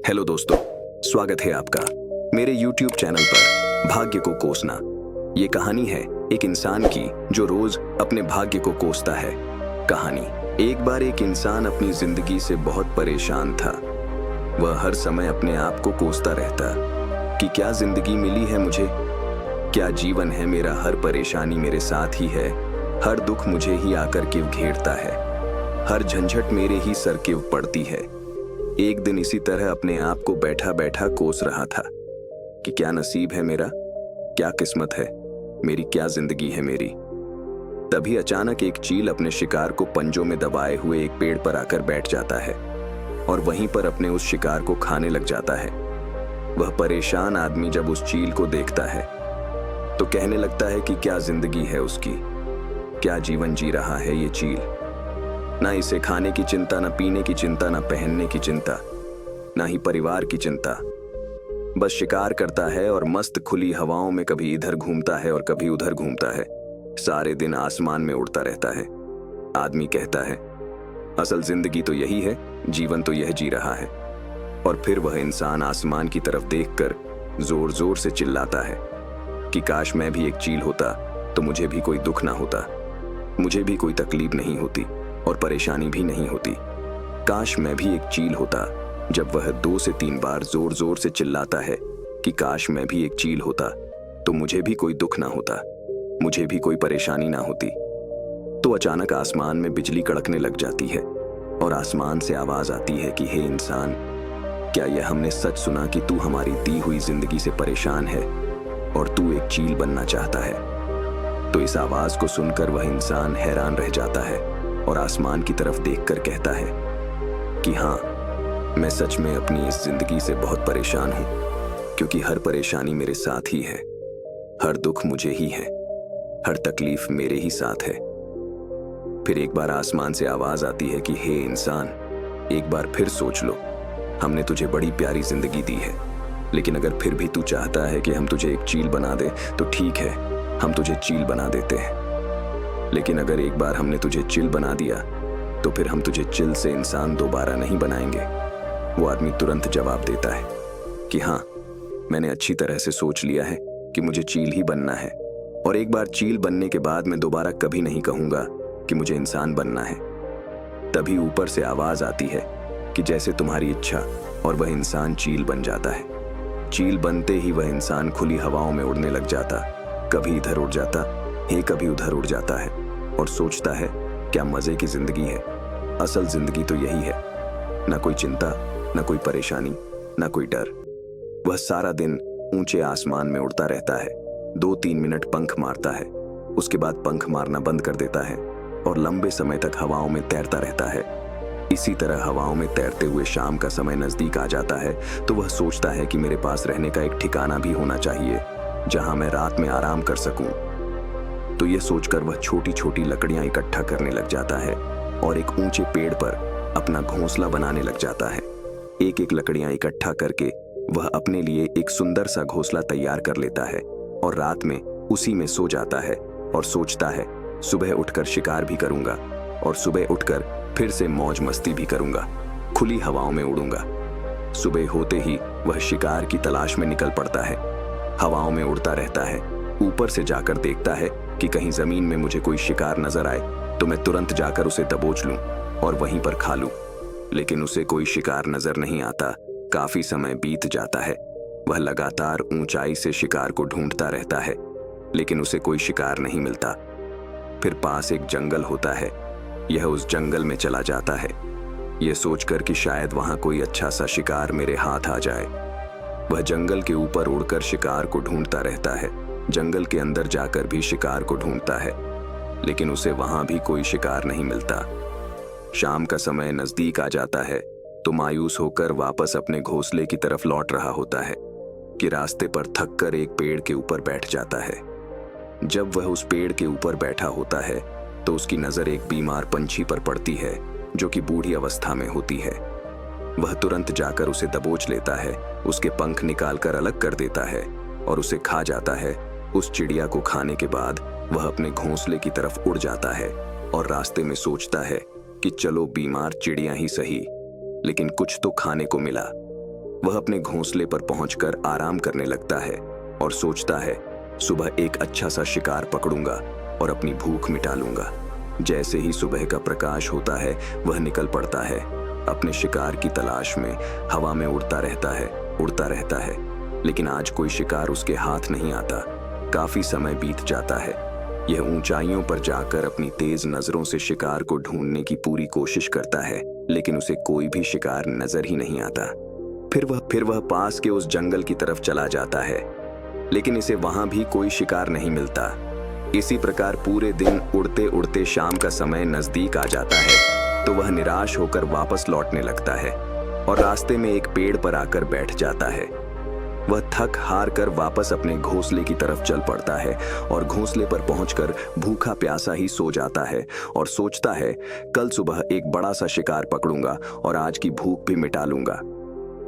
Hello दोस्तों, स्वागत है आपका मेरे YouTube चैनल पर भाग्य को कोसना। ये कहानी है एक इंसान की जो रोज अपने भाग्य को कोसता है। कहानी, एक बार एक इंसान अपनी जिंदगी से बहुत परेशान था। वह हर समय अपने आप को कोसता रहता कि क्या जिंदगी मिली है मुझे, क्या जीवन है मेरा, हर परेशानी मेरे साथ ही है, हर दुख मुझे ही आकर के घेरता है, हर झंझट मेरे ही सर के पड़ती है। एक दिन इसी तरह अपने आप को बैठा बैठा कोस रहा था कि क्या नसीब है मेरा, क्या किस्मत है मेरी, क्या जिंदगी है मेरी। तभी अचानक एक चील अपने शिकार को पंजों में दबाए हुए एक पेड़ पर आकर बैठ जाता है और वहीं पर अपने उस शिकार को खाने लग जाता है। वह परेशान आदमी जब उस चील को देखता है तो कहने लगता है कि क्या जिंदगी है उसकी, क्या जीवन जी रहा है ये चील। ना इसे खाने की चिंता, ना पीने की चिंता, ना पहनने की चिंता, ना ही परिवार की चिंता। बस शिकार करता है और मस्त खुली हवाओं में कभी इधर घूमता है और कभी उधर घूमता है। सारे दिन आसमान में उड़ता रहता है। आदमी कहता है असल जिंदगी तो यही है, जीवन तो यह जी रहा है। और फिर वह इंसान आसमान की तरफ देखकर जोर जोर से चिल्लाता है कि काश मैं भी एक चील होता तो मुझे भी कोई दुख ना होता, मुझे भी कोई तकलीफ नहीं होती और परेशानी भी नहीं होती। काश मैं भी एक चील होता। जब वह 2 से 3 बार जोर जोर से चिल्लाता है कि काश मैं भी एक चील होता तो मुझे भी कोई दुख ना होता, मुझे भी कोई परेशानी ना होती, तो अचानक आसमान में बिजली कड़कने लग जाती है और आसमान से आवाज आती है कि हे इंसान, क्या यह हमने सच सुना कि तू हमारी दी हुई जिंदगी से परेशान है और तू एक चील बनना चाहता है। तो इस आवाज को सुनकर वह इंसान हैरान रह जाता है और आसमान की तरफ देखकर कहता है कि हाँ, मैं सच में अपनी इस जिंदगी से बहुत परेशान हूं, क्योंकि हर परेशानी मेरे साथ ही है, हर दुख मुझे ही है, हर तकलीफ मेरे ही साथ है। फिर एक बार आसमान से आवाज आती है कि हे इंसान, एक बार फिर सोच लो, हमने तुझे बड़ी प्यारी जिंदगी दी है, लेकिन अगर फिर भी तू चाहता है कि हम तुझे एक चील बना दें तो ठीक है, हम तुझे चील बना देते हैं। लेकिन अगर एक बार हमने तुझे चिल बना दिया तो फिर हम तुझे चिल से इंसान दोबारा नहीं बनाएंगे। वो आदमी तुरंत जवाब देता है कि हाँ, मैंने अच्छी तरह से सोच लिया है कि मुझे चील ही बनना है, और एक बार चील बनने के बाद मैं दोबारा कभी नहीं कहूंगा कि मुझे इंसान बनना है। तभी ऊपर से आवाज आती है कि जैसे तुम्हारी इच्छा, और वह इंसान चील बन जाता है। चील बनते ही वह इंसान खुली हवाओं में उड़ने लग जाता, कभी इधर उड़ जाता है, कभी उधर उड़ जाता है और सोचता है क्या मजे की जिंदगी है, असल जिंदगी तो यही है, ना कोई चिंता, ना कोई परेशानी, ना कोई डर। वह सारा दिन ऊंचे आसमान में उड़ता रहता है, 2-3 मिनट पंख मारता है, उसके बाद पंख मारना बंद कर देता है और लंबे समय तक हवाओं में तैरता रहता है। इसी तरह हवाओं में तैरते हुए शाम का समय नजदीक आ जाता है तो वह सोचता है कि मेरे पास रहने का एक ठिकाना भी होना चाहिए जहां मैं रात में आराम कर सकूं। तो यह सोचकर वह छोटी छोटी लकड़ियां इकट्ठा करने लग जाता है और एक ऊंचे पेड़ पर अपना घोंसला बनाने लग जाता है। एक एक लकड़ियां इकट्ठा करके वह अपने लिए एक सुंदर सा घोंसला तैयार कर लेता है और रात में उसी में सो जाता है और सोचता है सुबह उठकर शिकार भी करूंगा और सुबह उठकर फिर से मौज मस्ती भी करूंगा, खुली हवाओं में उड़ूंगा। सुबह होते ही वह शिकार की तलाश में निकल पड़ता है, हवाओं में उड़ता रहता है, ऊपर से जाकर देखता है कि कहीं जमीन में मुझे कोई शिकार नजर आए तो मैं तुरंत जाकर उसे दबोच लूं और वहीं पर खा लूं। लेकिन उसे कोई शिकार नजर नहीं आता। काफी समय बीत जाता है, वह लगातार ऊंचाई से शिकार को ढूंढता रहता है, लेकिन उसे कोई शिकार नहीं मिलता। फिर पास एक जंगल होता है, यह उस जंगल में चला जाता है, यह सोचकर कि शायद वहां कोई अच्छा सा शिकार मेरे हाथ आ जाए। वह जंगल के ऊपर उड़कर शिकार को ढूंढता रहता है, जंगल के अंदर जाकर भी शिकार को ढूंढता है, लेकिन उसे वहां भी कोई शिकार नहीं मिलता। शाम का समय नजदीक आ जाता है तो मायूस होकर वापस अपने घोंसले की तरफ लौट रहा होता है कि रास्ते पर थककर एक पेड़ के ऊपर बैठ जाता है। जब वह उस पेड़ के ऊपर बैठा होता है तो उसकी नजर एक बीमार पंछी पर पड़ती है जो कि बूढ़ी अवस्था में होती है। वह तुरंत जाकर उसे दबोच लेता है, उसके पंख निकालकर अलग कर देता है और उसे खा जाता है। उस चिड़िया को खाने के बाद वह अपने घोंसले की तरफ उड़ जाता है और रास्ते में सोचता है कि चलो बीमार चिड़िया ही सही, लेकिन कुछ तो खाने को मिला। वह अपने घोंसले पर पहुंचकर आराम करने लगता है और सोचता है, सुबह एक अच्छा सा शिकार पकड़ूंगा और अपनी भूख मिटा लूंगा। जैसे ही सुबह का प्रकाश होता है, वह निकल पड़ता है अपने शिकार की तलाश में। हवा में उड़ता रहता है, लेकिन आज कोई शिकार उसके हाथ नहीं आता। काफी समय बीत जाता है। यह ऊंचाइयों पर जाकर अपनी तेज नजरों से शिकार को ढूंढने की पूरी कोशिश करता है, लेकिन उसे कोई भी शिकार नजर ही नहीं आता। फिर वह पास के उस जंगल की तरफ चला जाता है, लेकिन इसे वहां भी कोई शिकार नहीं मिलता। इसी प्रकार पूरे दिन उड़ते उड़ते शाम का समय नजदीक आ जाता है, तो वह निराश होकर वापस लौटने लगता है और रास्ते में एक पेड़ पर आकर बैठ जाता है। वह थक हार कर वापस अपने घोंसले की तरफ चल पड़ता है और घोंसले पर पहुंचकर भूखा प्यासा ही सो जाता है और सोचता है, कल सुबह एक बड़ा सा शिकार पकड़ूंगा और आज की भूख भी मिटा लूंगा।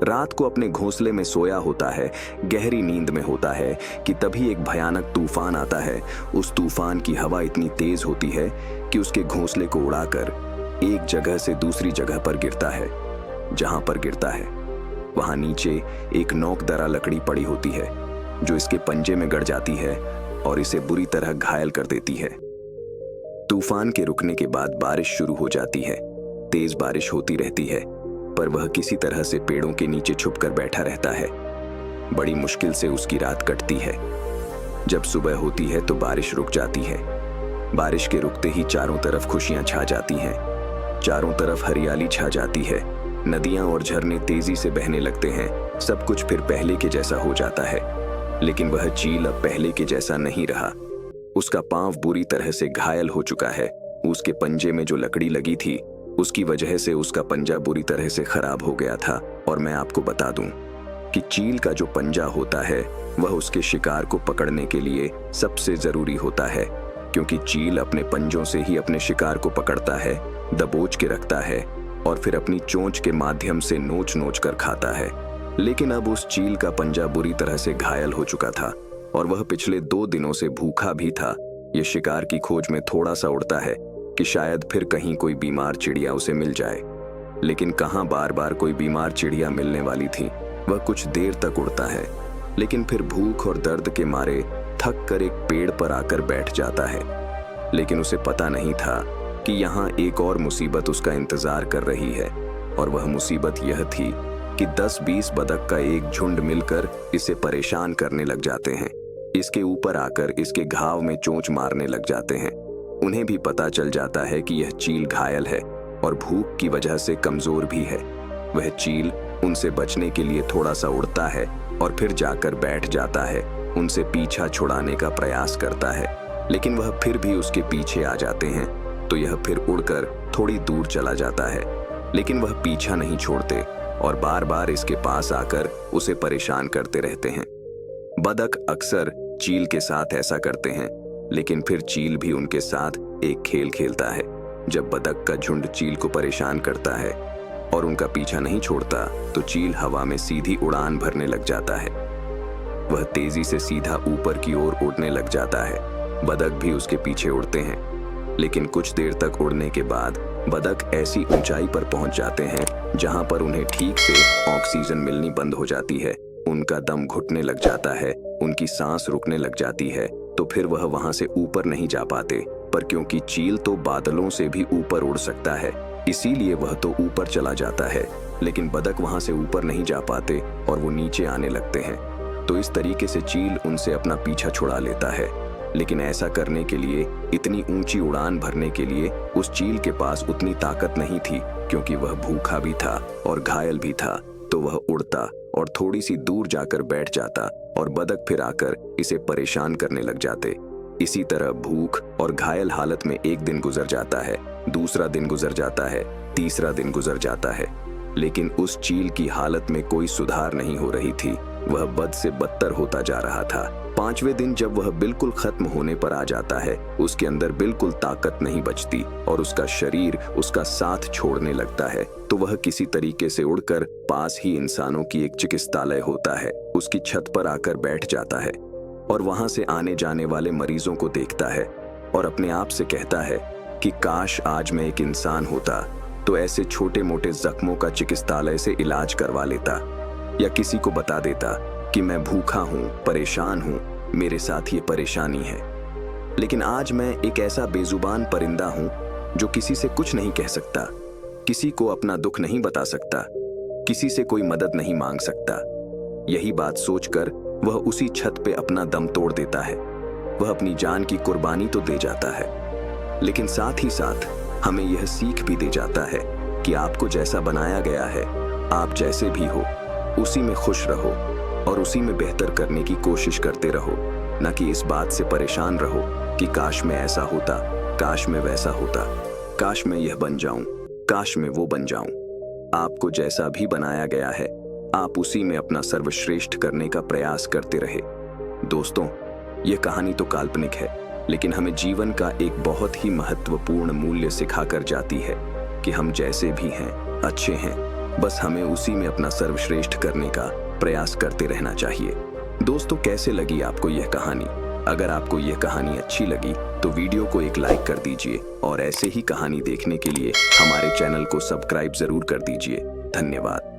रात को अपने घोंसले में सोया होता है, गहरी नींद में होता है कि तभी एक भयानक तूफान आता है। उस तूफान की हवा इतनी तेज होती है कि उसके घोंसले को उड़ाकर एक जगह से दूसरी जगह पर गिरता है। जहां पर गिरता है वहां नीचे एक नोकदार लकड़ी पड़ी होती है, जो इसके पंजे में गड़ जाती है और इसे बुरी तरह घायल कर देती है। तूफान के रुकने के बाद बारिश शुरू हो जाती है। तेज बारिश होती रहती है, पर वह किसी तरह से पेड़ों के नीचे छुपकर बैठा रहता है। बड़ी मुश्किल से उसकी रात कटती है। जब सुबह होती है तो बारिश रुक जाती है। बारिश के रुकते ही चारों तरफ खुशियां छा जाती हैं। चारों तरफ हरियाली छा जाती है। नदियां और झरने तेजी से बहने लगते हैं। सब कुछ फिर पहले के जैसा हो जाता है, लेकिन वह चील अब पहले के जैसा नहीं रहा। उसका पांव बुरी तरह से घायल हो चुका है। उसके पंजे में जो लकड़ी लगी थी, उसकी वजह से उसका पंजा बुरी तरह से खराब हो गया था। और मैं आपको बता दूं कि चील का जो पंजा होता है, वह उसके शिकार को पकड़ने के लिए सबसे जरूरी होता है, क्योंकि चील अपने पंजों से ही अपने शिकार को पकड़ता है, दबोच के रखता है और फिर अपनी चोंच के माध्यम से नोच नोच कर खाता है। लेकिन अब उस चील का पंजा बुरी तरह से घायल हो चुका था और वह पिछले 2 दिनों से भूखा भी था। यह शिकार की खोज में थोड़ा सा उड़ता है कि शायद फिर कहीं कोई बीमार चिड़िया उसे मिल जाए, लेकिन कहां बार बार कोई बीमार चिड़िया मिलने वाली थी। वह कुछ देर तक उड़ता है, लेकिन फिर भूख और दर्द के मारे थक कर एक पेड़ पर आकर बैठ जाता है। लेकिन उसे पता नहीं था कि यहाँ एक और मुसीबत उसका इंतजार कर रही है, और वह मुसीबत यह थी कि 10-20 बदक का एक झुंड मिलकर इसे परेशान करने लग जाते हैं। इसके ऊपर आकर इसके घाव में चोंच मारने लग जाते हैं। उन्हें भी पता चल जाता है कि यह चील घायल है और भूख की वजह से कमजोर भी है। वह चील उनसे बचने के लिए थोड़ा सा उड़ता है और फिर जाकर बैठ जाता है। उनसे पीछा छुड़ाने का प्रयास करता है, लेकिन वह फिर भी उसके पीछे आ जाते हैं, तो यह फिर उड़कर थोड़ी दूर चला जाता है। लेकिन वह पीछा नहीं छोड़ते और बार बार इसके पास आकर उसे परेशान करते रहते हैं। बदक अक्सर चील के साथ ऐसा करते हैं, लेकिन फिर चील भी उनके साथ एक खेल खेलता है। जब बदक का झुंड चील को परेशान करता है और उनका पीछा नहीं छोड़ता, तो चील हवा में सीधी उड़ान भरने लग जाता है। वह तेजी से सीधा ऊपर की ओर उड़ने लग जाता है। बदक भी उसके पीछे उड़ते हैं, लेकिन कुछ देर तक उड़ने के बाद बदक ऐसी ऊंचाई पर पहुंच जाते हैं जहां पर उन्हें ठीक से ऑक्सीजन मिलनी बंद हो जाती है। उनका दम घुटने लग जाता है, उनकी सांस रुकने लग जाती है, तो फिर वह वहां से ऊपर नहीं जा पाते। पर क्योंकि चील तो बादलों से भी ऊपर उड़ सकता है, इसीलिए वह तो ऊपर चला जाता है, लेकिन बदक वहां से ऊपर नहीं जा पाते और वो नीचे आने लगते हैं। तो इस तरीके से चील उनसे अपना पीछा छुड़ा लेता है। लेकिन ऐसा करने के लिए, इतनी ऊंची उड़ान भरने के लिए उस चील के पास उतनी ताकत नहीं थी, क्योंकि वह भूखा भी था और घायल भी था। तो वह उड़ता और थोड़ी सी दूर जाकर बैठ जाता और बदक फिर आकर इसे परेशान करने लग जाते। इसी तरह भूख और घायल हालत में एक दिन गुजर जाता है, दूसरा दिन गुजर जाता है, तीसरा दिन गुजर जाता है, लेकिन उस चील की हालत में कोई सुधार नहीं हो रही थी। वह बद से बदतर होता जा रहा था। 5वें दिन जब वह बिल्कुल खत्म होने पर आ जाता है, उसके अंदर बिल्कुल ताकत नहीं बचती और उसका शरीर उसका साथ छोड़ने लगता है, तो वह किसी तरीके से उड़कर पास ही इंसानों की एक चिकित्सालय होता है, उसकी छत पर आकर बैठ जाता है और वहां से आने जाने वाले मरीजों को देखता है और अपने आप से कहता है कि काश आज मैं एक इंसान होता तो ऐसे छोटे मोटे जख्मों का चिकित्सालय से इलाज करवा लेता। या किसी को बता देता कि मैं भूखा हूँ, परेशान हूँ, मेरे साथ ये परेशानी है। लेकिन आज मैं एक ऐसा बेजुबान परिंदा हूँ जो किसी से कुछ नहीं कह सकता, किसी को अपना दुख नहीं बता सकता, किसी से कोई मदद नहीं मांग सकता। यही बात सोचकर वह उसी छत पे अपना दम तोड़ देता है। वह अपनी जान की कुर्बानी तो दे जाता है, लेकिन साथ ही साथ हमें यह सीख भी दे जाता है कि आपको जैसा बनाया गया है, आप जैसे भी हो, उसी में खुश रहो और उसी में बेहतर करने की कोशिश करते रहो, न कि इस बात से परेशान रहो कि काश मैं ऐसा होता, काश मैं वैसा होता, काश मैं यह बन जाऊं, काश मैं वो बन जाऊं। आपको जैसा भी बनाया गया है, आप उसी में अपना सर्वश्रेष्ठ करने का प्रयास करते रहे। दोस्तों, यह कहानी तो काल्पनिक है, लेकिन हमें जीवन का एक बहुत ही महत्वपूर्ण मूल्य सिखाकर जाती है कि हम जैसे भी हैं, अच्छे हैं, बस हमें उसी में अपना सर्वश्रेष्ठ करने का प्रयास करते रहना चाहिए। दोस्तों, कैसे लगी आपको यह कहानी? अगर आपको यह कहानी अच्छी लगी तो वीडियो को एक लाइक कर दीजिए और ऐसे ही कहानी देखने के लिए हमारे चैनल को सब्सक्राइब जरूर कर दीजिए। धन्यवाद।